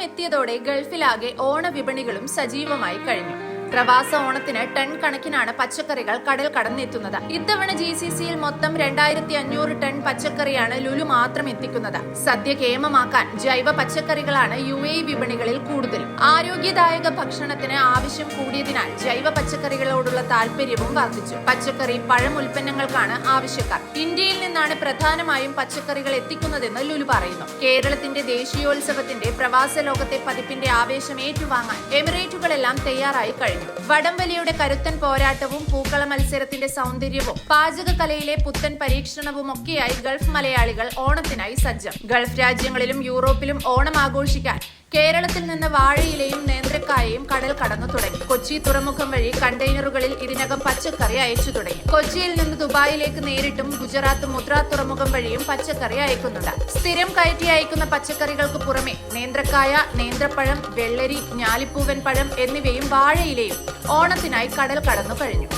എത്തിയതോടെ ഗൾഫിലാകെ ഓണവിപണികളും സജീവമായി കഴിഞ്ഞു. പ്രവാസ ഓണത്തിന് ടൺ കണക്കിനാണ് പച്ചക്കറികൾ കടൽ കടന്നെത്തുന്നത്. ഇത്തവണ GCCയിൽ മൊത്തം 2500 ടൺ പച്ചക്കറിയാണ് ലുലു മാത്രം എത്തിക്കുന്നത്. സദ്യ കേമമാക്കാൻ ജൈവ പച്ചക്കറികളാണ് UAE വിപണികളിൽ കൂടുതലും. ആരോഗ്യദായക ഭക്ഷണത്തിന് ആവശ്യം കൂടിയതിനാൽ ജൈവ പച്ചക്കറികളോടുള്ള താല്പര്യവും വർദ്ധിച്ചു. പച്ചക്കറി, പഴം ഉൽപ്പന്നങ്ങൾക്കാണ് ആവശ്യക്കാർ. ഇന്ത്യയിൽ നിന്നാണ് പ്രധാനമായും പച്ചക്കറികൾ എത്തിക്കുന്നതെന്ന് ലുലു പറയുന്നു. കേരളത്തിന്റെ ദേശീയോത്സവത്തിന്റെ പ്രവാസ ലോകത്തെ പതിപ്പിന്റെ ആവേശം ഏറ്റുവാങ്ങാൻ എമിറേറ്റുകളെല്ലാം തയ്യാറായി കഴിഞ്ഞു. വടംവലിയുടെ കരുത്തൻ പോരാട്ടവും പൂക്കള മത്സരത്തിന്റെ സൗന്ദര്യവും പാചകകലയിലെ പുത്തൻ പരീക്ഷണവും ഒക്കെയായി ഗൾഫ് മലയാളികൾ ഓണത്തിനായി സജ്ജം. ഗൾഫ് രാജ്യങ്ങളിലും യൂറോപ്പിലും ഓണം ആഘോഷിക്കാൻ കേരളത്തിൽ നിന്ന് വാഴയിലയും നേന്ത്രക്കായയും കടൽ കടന്നു തുടങ്ങി. കൊച്ചി തുറമുഖം വഴി കണ്ടെയ്നറുകളിൽ ഇതിനകം പച്ചക്കറി അയച്ചു തുടങ്ങി. കൊച്ചിയിൽ നിന്ന് ദുബായിലേക്ക് നേരിട്ടും ഗുജറാത്ത് മുദ്ര തുറമുഖം വഴിയും പച്ചക്കറി അയക്കുന്നുണ്ട്. സ്ഥിരം കയറ്റി അയക്കുന്ന പച്ചക്കറികൾക്ക് പുറമെ നേന്ത്രക്കായ, നേന്ത്രപ്പഴം, വെള്ളരി, ഞാലിപ്പൂവൻ പഴം എന്നിവയും വാഴയിലയും ഓണത്തിനായി കടൽ കടന്നു കഴിഞ്ഞു.